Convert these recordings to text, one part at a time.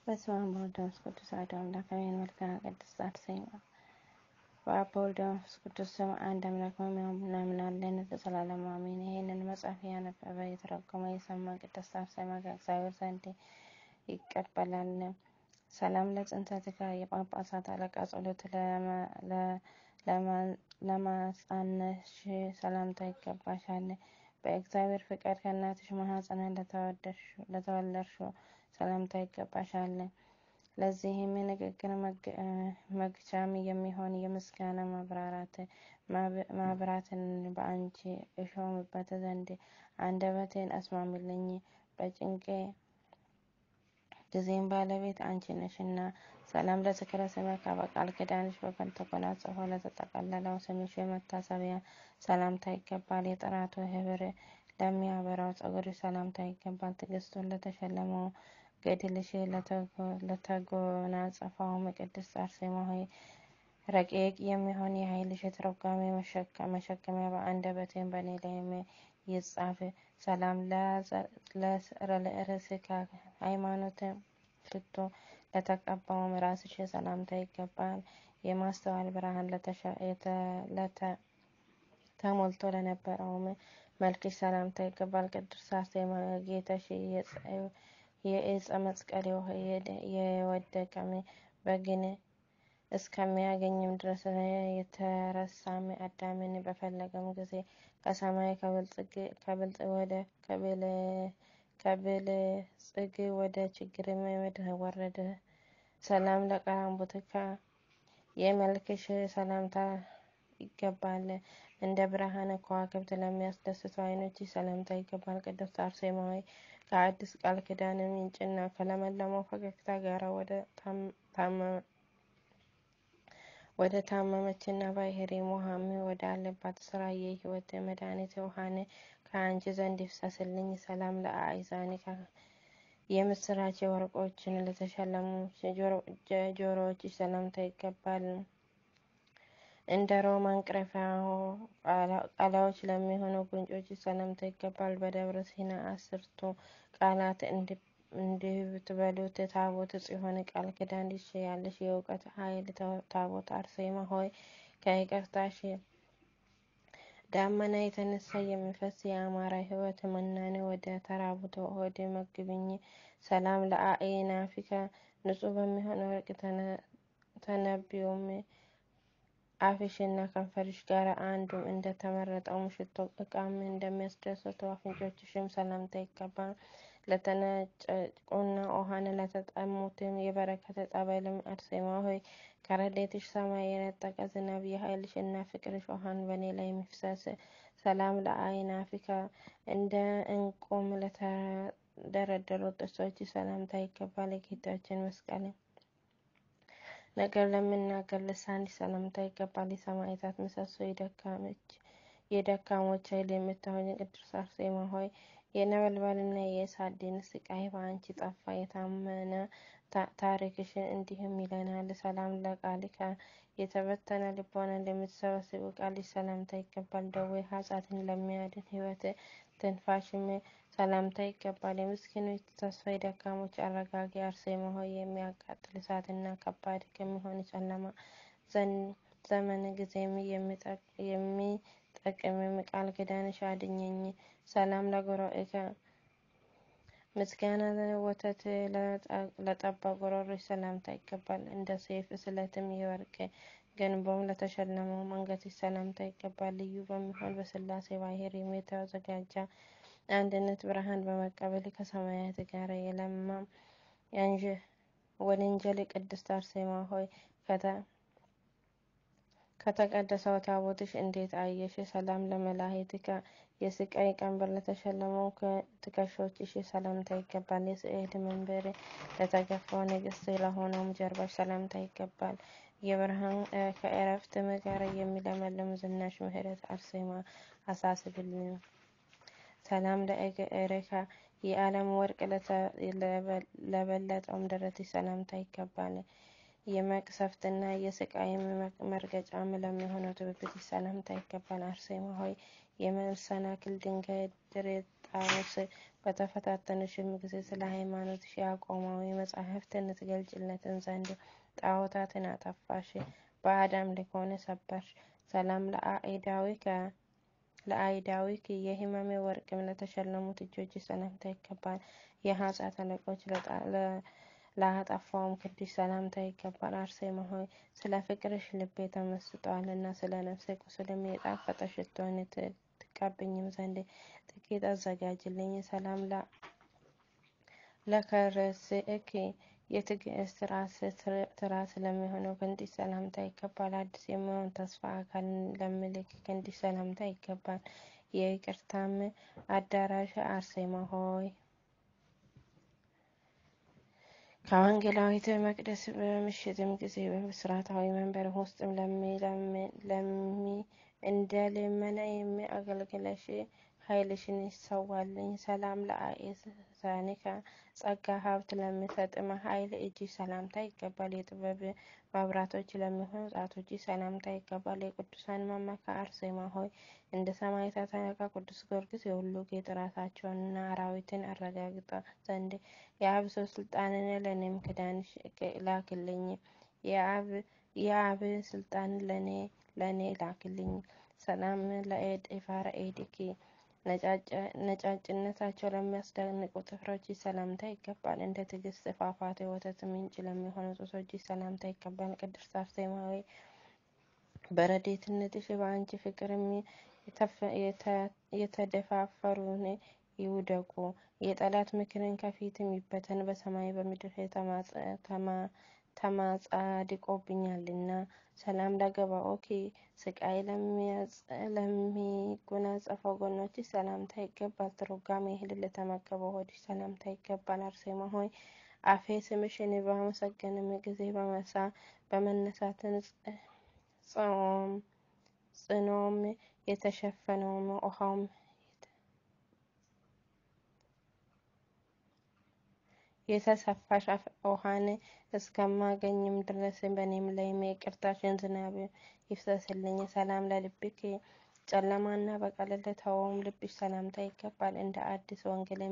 በስመ አብ ወወልድ ወመንፈስ ቅዱስ አሐዱ አምላክ አሜን። መልክዓ ቅድስት አርሴማ። በአብ ወወልድ ወመንፈስ ቅዱስ ስም አንድ አምላክ እናምናለን ለዘላለሙ አሜን። ይህንን መጽሐፍ ያነበበ የተረጎመ የሰማ ቅድስት አርሴማ ከእግዚአብሔር ዘንድ ይቀበላል። ሰላም ለጽንሰትከ የጳጳሳት አለቃ ጸሎት ለማጻነሽ ሰላምታ ይገባሻል። በእግዚአብሔር ፍቃድ ከእናትሽ ማኅፀን ለተወለድሽው ሰላምታ ይገባሻል። ለዚህም ንግግር መግቻም የሚሆን የምስጋና ማብራትን በአንቺ እሾምበት ዘንድ አንደበቴን አስማሚልኝ። በጭንቄ ጊዜም ባለቤት አንቺ ነሽና። ሰላም ለዝክረ ስምከ በቃል ኪዳንሽ ተጎናጽፎ ለተጠቀለለው ስምሽ የመታሰቢያ ሰላምታ ይገባል። የጥራቱ ህብር ለሚያበራው ጸጉርሽ ሰላምታ ይገባል። ትዕግስቱን ለተሸለመው ገድልሽ ለተጎናጸፈው ቅድስት አርሴማ ሆይ ረቂቅ የሚሆን የኃይልሽ ትርጓሜ መሸከሚያ በአንደበቴም በእኔ ላይም ይጻፍ። ሰላም ለርእስከ ሃይማኖት ሽቶ ለተቀባውም ራስሽ ሰላምታ ይገባል። የማስተዋል ብርሃን ተሞልቶ ለነበረውም መልክሽ ሰላምታ ይገባል። ቅድስት አርሴማ ጌታሽ የዕፀ መስቀል የወደቀም በግን እስከሚያገኝም ድረስ የተረሳም አዳምን በፈለገም ጊዜ ከሰማይ ከብልጽግ ወደ ችግርም ምድር ወረደ። ሰላም ለቀራንብትከ የመልክሽ ሰላምታ ይገባል። እንደ ብርሃነ ከዋክብት ለሚያስደስቱ ዓይኖች ሰላምታ ይገባል። ቅድስት አርሴማ ሆይ ከአዲስ ቃል ኪዳን ምንጭና ከለመለመው ፈገግታ ጋር ወደ ታመመችና ባሕሪ ውሃም ወዳለባት ስራ የሕይወት መድኃኒት ውሃን ከአንቺ ዘንድ ይፍሰስልኝ። ሰላም ለአእዛኒከ የምስራች ወርቆችን ለተሸለሙ ጆሮዎችሽ ሰላምታ ይገባል። እንደ ሮማን ቅርፊያ ቃላዎች ለሚሆኑ ጉንጮች ሰላምታ ይገባል። በደብረ ሲና 10ቱ ቃላት እንዲብትበሉት ታቦት ጽዮን ቃል ኪዳን ያለሽ የእውቀት ኃይል ታቦት አርሴማ ሆይ ከይቅርታሽ ዳመና የተነሳ የሚፈስ የአማረ ሕይወት መናኔ ወደ ተራቡት ሆድ መግብኝ። ሰላም ለአእናፊከ ንጹሕ በሚሆን ወርቅ ተነቢዮም አፍሽና ከንፈርሽ ጋር አንዱም እንደተመረጠው ሽቶ ዕቃም እንደሚያስደስተው አፍንጮችሽም ሰላምታ ይገባል። ለተነጨቁና ውሃን ለተጠሙትም የበረከት ጠበልም አርሴማ ሆይ ከረድኤትሽ ሰማይ የነጠቀ ዝናብ የኃይልሽ እና ፍቅርሽ ውሃን በእኔ ላይ የሚፍሰስ። ሰላም ለአእናፊከ እንደ ዕንቁም ለተደረደሩ ጥርሶች ሰላምታ ይገባል። የጌታችን መስቀል ነገር ለምናገር ልሳንሽ ሰላምታ ይገባል። የሰማዕታት ምሰሶ የደካሞች ኃይል የምትሆኝ ቅድስት አርሴማ ሆይ የነበልባልና የእሳት ዲን ስቃይ በአንቺ ጠፋ። የታመነ ታሪክሽ እንዲህም ይለናል። ሰላም ለቃልከ የተበተነ ልቦናን ለምትሰበስቡ ቃልሽ ሰላምታ ይገባል። ደዌ ኃጢአትን ለሚያድን ሕይወት ትንፋሽም ሰላምታ ይገባል። የምስኪኖች ተስፋ የደካሞች አረጋጊ አርሴማ ሆይ የሚያቃጥል እሳትና ከባድ ከሚሆን ጨለማ ዘመን ጊዜም የሚጠቅም ቃል ኪዳንሽ አድኘኝ። ሰላም ለጉሮሮከ ምስጋና ወተት ለጠባ ጉሮሮሽ ሰላምታ ይገባል። እንደ ሰይፍ ስለትም የወርቅ ገንቦም ለተሸለመው አንገትሽ ሰላምታ ይገባል። ልዩ በሚሆን በሥላሴ ባሕርይም የተዘጋጀ አንድነት ብርሃን በመቀበል ከሰማያት ጋር የለማ ወንጀል ቅድስት አርሴማ ሆይ ከተቀደሰው ታቦትሽ እንዴት አየሽ? ሰላም ለመላእክትከ የስቃይ ቀንበር ለተሸለመው ትከሻዎችሽ ሰላምታ ይገባል። የስዕል መንበር ለተገፋው ንግሥት ለሆነውም ጀርባሽ ሰላምታ ይገባል። የብርሃን ከዕረፍትም ጋር የሚለመልም ዝናሽ ምሕረት አርሴማ አሳስብልኝ። ሰላም ለእግርከ የዓለም ወርቅ ለበለጠውም ደረትሽ ሰላምታ ይገባል። የመቅሰፍትና የስቃይም መርገጫም ለሚሆነው ብብትሽ ሰላምታ ይገባል። አርሴማ ሆይ የመሰናክል ድንጋይ ድሬጣኖስ በተፈታተንሽም ጊዜ ስለ ሃይማኖትሽ ያዕቆባዊ መጻሕፍትን ትገልጭለትን ዘንድ ጣዖታትን አጠፋሽ፣ በአዳም ልኮን ሰበርሽ። ሰላም ለአይዳዊከ የሕማሜ ወርቅም ለተሸለሙት እጆች ሰላምታ ይገባል። የኃጢአት አለቆች ለአጠፋውም ክንድሽ ሰላምታ ይገባል። አርሴማ ሆይ ስለ ፍቅርሽ ልቤ ተመስጧልና ስለ ነፍሴ ቁስልም የጣፈጠ ሽቶን ትቀብኝም ዘንድ ጥቂት አዘጋጅልኝ። ሰላም ለከርስእኪ የትዕግስት ትራስ ለሚሆነው ክንድሽ ሰላምታ ይገባል። አዲስ የሚሆን ተስፋ አካል ለሚልክ ክንድሽ ሰላምታ ይገባል። የይቅርታም አዳራሽ አርሴማ ሆይ ከወንጌላዊት መቅደስ በምሽትም ጊዜ በብስራታዊ መንበር ውስጥም እንደ ልመና የሚያገለግለሽ ኃይልሽን ይሰዋልኝ። ሰላም ለአእዛኒከ ጸጋ ሀብት ለሚሰጥም ኃይል እጅ ሰላምታ ይገባል። የጥበብ መብራቶች ለሚሆኑ ጣቶች ሰላምታ ይገባል። የቅዱሳን መመኪያ አርሴማ ሆይ እንደ ሰማዕታት አለቃ ቅዱስ ጊዮርጊስ የሁሉ ጌጥ ራሳቸውንና አራዊትን አረጋግጣ ዘንድ የአብ ስልጣንን ለእኔም ክዳንሽ ላክልኝ። የአብ ስልጣን ለእኔ ላክልኝ። ሰላም ለኢፋረ ኤዲኪ ነጫጭነታቸው ለሚያስደንቁ ጥፍሮች ሰላምታ ይገባል። እንደ ትዕግስት ፏፏቴ ወተት ምንጭ ለሚሆኑ ጡቶች ሰላምታ ይገባል። ቅድስት አርሴማ ሆይ በረድኤትነትሽ በአንቺ ፍቅርም የተደፋፈሩን ይውደቁ፣ የጠላት ምክርን ከፊትም ይበተን። በሰማይ በምድር ተማጻድቆብኛልና። ሰላም ለገባኦኪ ስቃይ ለሚጎናጸፈው ጎኖች ሰላምታ ይገባል። ትርጓሜ እህል ለተመገበው ሆድሽ ሰላምታ ይገባል። አርሴማ ሆይ አፌ ስምሽን ባመሰገንም ጊዜ በመነሳትን ጽኖም የተሸፈነውም ውሃውም የተሰፋሽ ውሃን እስከማገኝም ድረስ በእኔም ላይ የይቅርታሽን ዝናብ ይፍሰስልኝ። ሰላም ለልብኪ ጨለማና በቀል ለተወውም ልብሽ ሰላምታ ይገባል። እንደ አዲስ ወንጌል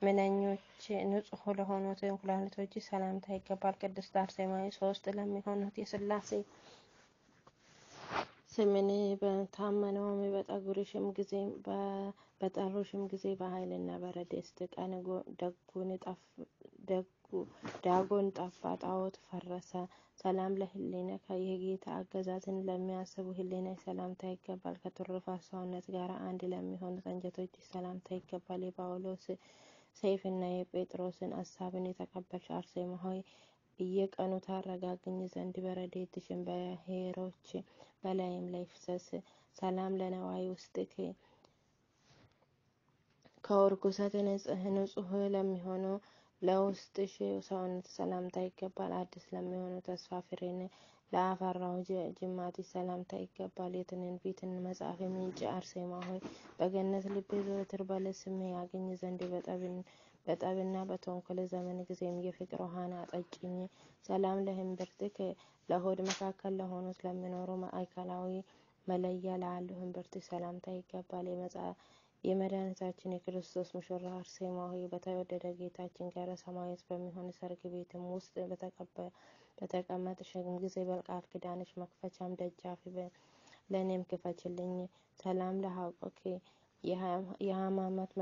ምንኞች ንጹሕ ለሆኑት ኩላሊቶች ሰላምታ ይገባል። ቅድስት አርሴማዊ ሶስት ለሚሆኑት የሥላሴ ስምን በታመነውም በጠሩሽም ጊዜ በኃይልና በረድኤት ቀን ዳጎን ጠፋ፣ ጣዖት ፈረሰ። ሰላም ለህሊናከ የጌታ አገዛዝን ለሚያስቡ ህሊና ሰላምታ ይገባል። ከትሩፋት ሰውነት ጋር አንድ ለሚሆኑት አንጀቶች ሰላምታ ይገባል። የጳውሎስ ሰይፍና የጴጥሮስን አሳብን የተቀበልሽ አርሴማ ሆይ እየቀኑ ታረጋግኝ ዘንድ በረድኤትሽን በሄሮች በላይም ላይ ፍሰስ። ሰላም ለነዋይ ውስጥኪ ከርኩሰት ንጹሕ ለሚሆኑ ለውስጥሽ ሰውነት ሰላምታ ይገባል። አዲስ ለሚሆኑ ተስፋ ፍሬን ለአፈራው ጅማትሽ ሰላምታ ይገባል። የትንቢትን መጽሐፍ ምንጭ አርሴማ ሆይ በገነት ልቤ ዘወትር በለስም ያገኝ ዘንድ በጠብና በተንኮል ዘመን ጊዜም የፍቅር ውሃን አጠጭኝ። ሰላም ለህንብርትክ ለሆድ መካከል ለሆኑት ለሚኖሩ ማዕከላዊ መለያ ላሉ ህንብርትሽ ሰላምታ ይገባል። የመድኃኒታችን የክርስቶስ ሙሽራ አርሴማ ሆይ በተወደደ ጌታችን ጋር ሰማያዊት በሚሆን ሰርግ ቤትም ውስጥ በተቀመጥሽ ጊዜ በቃል ኪዳንሽ መክፈቻም ደጃፍ ለእኔም ክፈችልኝ። ሰላም ለሐቆኪ የሃይማኖት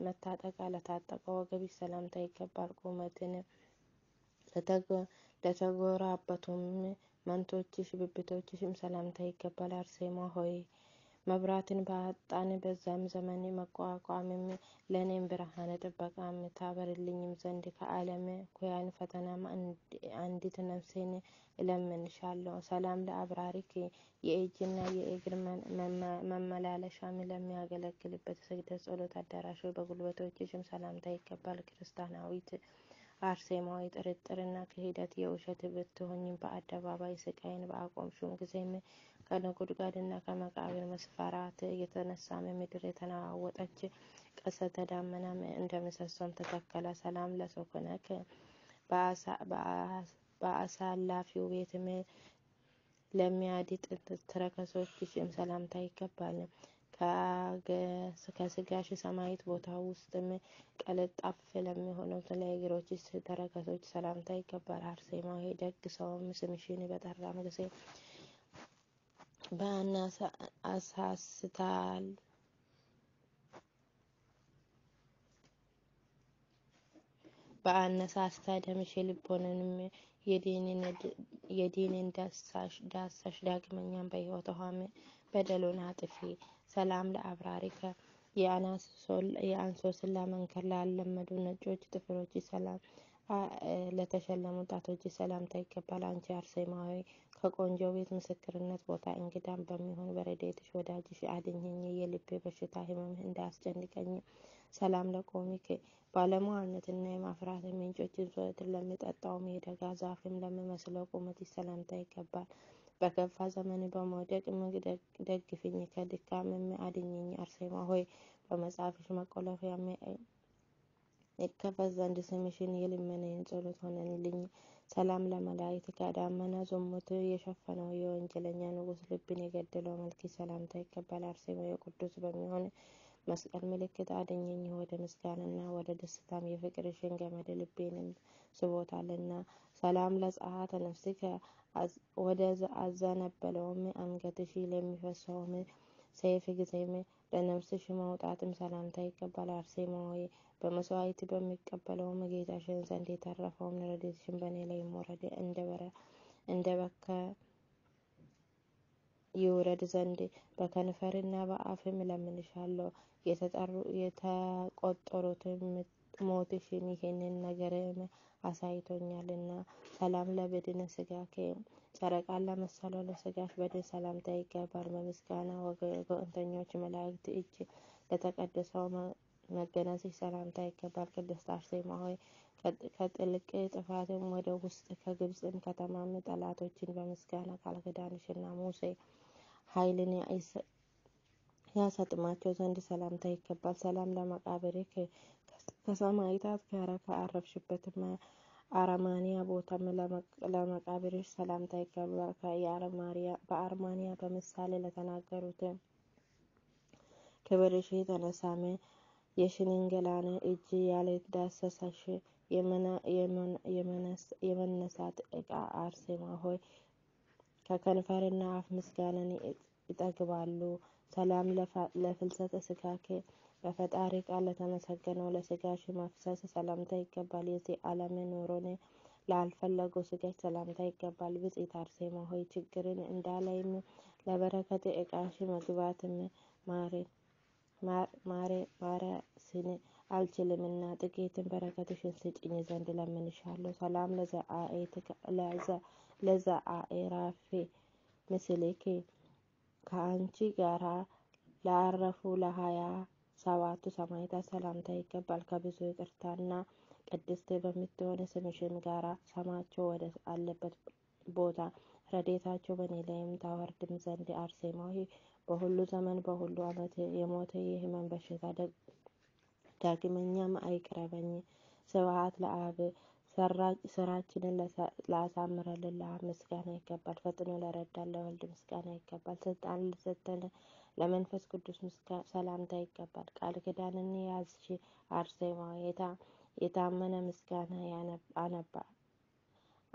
መታጠቂያ ለታጠቀ ወገብሽ ሰላምታ ይገባል። ቁመትን ለተጎራበቱም መንቶችሽ ብብቶችሽም ሰላምታ ይገባል። አርሴማ ሆይ መብራትን ባጣን በዛም ዘመን መቋቋምም ለእኔም ብርሃነ ጥበቃም ታበርልኝም ዘንድ ከዓለም ኩያን ፈተናም አንዲት ነፍሴን እለምንሻለሁ። ሰላም ለአብራሪክ የእጅና የእግር መመላለሻም ለሚያገለግልበት ስግደት ጸሎት አዳራሽ በጉልበቶችሽም ሰላምታ ይገባል። ክርስቲያናዊት አርሴማዊ ጥርጥርና ክህደት የውሸት ብትሆኝም በአደባባይ ስቃይን በአቆምሽም ጊዜም ከነጎድጓድና ከመቃብር መስፈራት የተነሳም ምድር የተናወጠች ቀስተ ደመናም እንደ ምሰሶም ተተከለ። ሰላም ለሶኮነክ በአሳላፊው ቤትም ለሚያድጥ ተረከሶችሽም ሰላምታ ይገባል። ከስጋሽ ሰማያዊት ቦታ ውስጥም ቀለጣፍ ለሚሆነው ለእግሮችሽ ተረከዞች ሰላምታ ይገባል። አርሴማ ሆይ ደግ ሰውም ስምሽን በጠራም ጊዜ በአነሳስታ ደምሽ ልቦንንም የዲንን ዳሳሽ ዳግመኛም በሕይወት ውሃም በደሉን አጥፊ። ሰላም ለአብራሪከ የአንሶስላ መንከር ላለመዱ ነጮች ጥፍሮች ሰላም ለተሸለሙ ጣቶች ሰላምታ ይገባል። አንቺ አርሴማ ሆይ ከቆንጆ ቤት ምስክርነት ቦታ እንግዳም በሚሆን በረድኤትሽ ወዳጅሽ አድኝኝ። የልቤ በሽታ ህመምህ እንዳያስጨንቀኝ። ሰላም ለቆሚክ ባለሟልነትና የማፍራት ምንጮችን ዘወትር ለሚጠጣው የደጋ ዛፍም ለሚመስለው ቁመትሽ ሰላምታ ይገባል። በከፋ ዘመን በመውደቅ ደግፊኝ፣ ከድካምም አድኝኝ። አርሴማ ሆይ በመጽሐፍሽ መቆለፊያ ይከፈት ዘንድ ስምሽን የልመናዬን ጸሎት ሆነልኝ። ሰላም ለመላእክት ከዳመና ዝሙት የሸፈነው የወንጀለኛ ንጉሥ ልብን የገደለው መልክ ሰላምታ ይገባል። አርሴማ የቅዱስ በሚሆን መስቀል ምልክት አድኝኝ። ወደ ምስጋናና ወደ ደስታም የፍቅርሽን ገመድ ልቤንም ስቦታልና። ሰላም ለጸአተ ነፍስከ ወደ አዘነበለውም አንገትሽ ለሚፈሰውም ሰይፍ ጊዜም ለነፍስሽ መውጣትም ሰላምታ ይገባል። አርሴማ ሆይ በመስዋዕት በሚቀበለውም ጌታሽን ዘንድ የተረፈውን ረድኤትሽን በእኔ ላይ ወረደ እንደ በከ ይውረድ ዘንድ በከንፈርና በአፍም እለምንሻለሁ። የተቆጠሩትም ሞትሽን ይህንን ነገርም አሳይቶኛልና። ሰላም ለበድነ ስጋከ ጨረቃን ለመሰለው ለስጋሽ በድን ሰላምታ ይገባል። በምስጋና ወገንተኞች መላእክት እጅ ለተቀደሰው መገነዝሽ ሰላምታ ይገባል። ቅድስት አርሴማ ሆይ ከጥልቅ ጥፋትም ወደ ውስጥ ከግብፅም ከተማም ጠላቶችን በምስጋና ቃል ኪዳንሽና ሙሴ ኃይልን ያሰጥማቸው ዘንድ ሰላምታ ይገባል። ሰላም ለመቃብርክ ከሰማዕታት ጋር ከአረፍሽበትም አረማንያ ቦታም ለመቃብርሽ ሰላምታ ይገባል። በአርማንያ በምሳሌ ለተናገሩት ክብርሽ የተነሳም የሽንግላን እጅ ያልዳሰሰሽ የመነሳት ዕቃ አርሴማ ሆይ ከከንፈርና አፍ ምስጋናን ይጠግባሉ። ሰላም ለፍልሰተ ስጋከ በፈጣሪ ቃል ለተመሰገነው ለስጋሽ መፍሰስ ሰላምታ ይገባል። የዚህ ዓለም ኑሮን ላልፈለጉ ስጋሽ ሰላምታ ይገባል። ብጽዕት አርሴማ ሆይ ችግርን እንዳላይም ለበረከት ዕቃሽ መግባትም ማረስን አልችልምና ጥቂትን በረከትሽን ስጭኝ ዘንድ ለምንሻለሁ። ሰላም ለዘአእራፌ ምስሌኪ ከአንቺ ጋራ ላረፉ ለ27ቱ ሰማዕታት ሰላምታ ይገባል። ከብዙ ይቅርታና ቅድስት በምትሆን ስምሽም ጋራ ሰማቸው ወደ አለበት ቦታ ረድኤታቸው በእኔ ላይም ታወርድም ዘንድ አርሴማ ሆይ በሁሉ ዘመን በሁሉ ዓመት የሞተ የሕመም በሽታ ዳግመኛም አይቅረበኝ። ስብሐት ለአብ ስራችንን ላሳምረልን ለአብ ምስጋና ይገባል። ፈጥኖ ለረዳን ለወልድ ምስጋና ይገባል። ስልጣን ለሰጠን ለመንፈስ ቅዱስ ሰላምታ ይገባል። ቃል ኪዳንን ያዝሽ አርሴማ የታመነ ምስጋና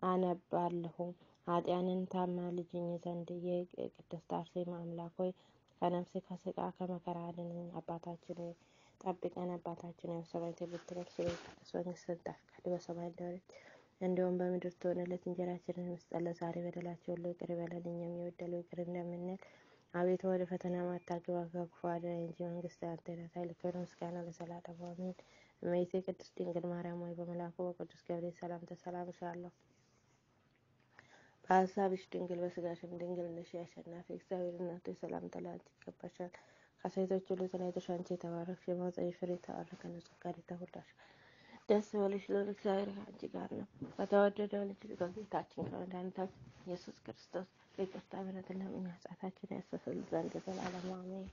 አነባለሁ። ኃጢያንን ታማልጅኝ ዘንድ የቅድስት አርሴማ አምላክ ሆይ ከነፍስ ከስጋ ከመከራ አድነን። አባታችን ሆይ ጠብቀን። አባታችን ሆይ በሰማያት የምትኖር ስምህ መንግስትህ ትምጣ፣ ፈቃድህ በሰማይ እንደሆነች እንዲሁም በምድር ትሆንልን። እንጀራችንን ስጠን ዛሬ፣ በደላችንን ሁሉ ይቅር በለን እኛም የበደሉንን ይቅር እንደምንል። አቤቱ ወደ ፈተና አታግባን ከክፉ አድነን እንጂ መንግስት ያንተ ናት፣ ኃይል፣ ክብር፣ ምስጋና ለዘላለሙ አሜን። እመቤቴ ቅድስት ድንግል ማርያም ሆይ በመልአኩ በቅዱስ ገብርኤል ሰላምታ ሰላም እልሻለሁ። በሀሳብሽ ድንግል በስጋሽም ድንግል ነሽ። የአሸናፊ እግዚአብሔር እናቱ ሰላምታ ላንቺ ይገባሻል። ከሴቶች ሁሉ ተለይተሽ አንቺ የተባረክሽ የማኅፀንሽ ፍሬ የተባረከ ነው። ጸጋን የተሞላሽ ደስ ይበልሽ፣ ልዑል እግዚአብሔር ከአንቺ ጋር ነው። ከተወደደው ልጅሽ ከጌታችን ከመድኃኒታችን ኢየሱስ ክርስቶስ ይቅርታ ምሕረትን ለምኝ ኃጢአታችንን ያስተሰርይልን ዘንድ ለዘላለሙ አሜን።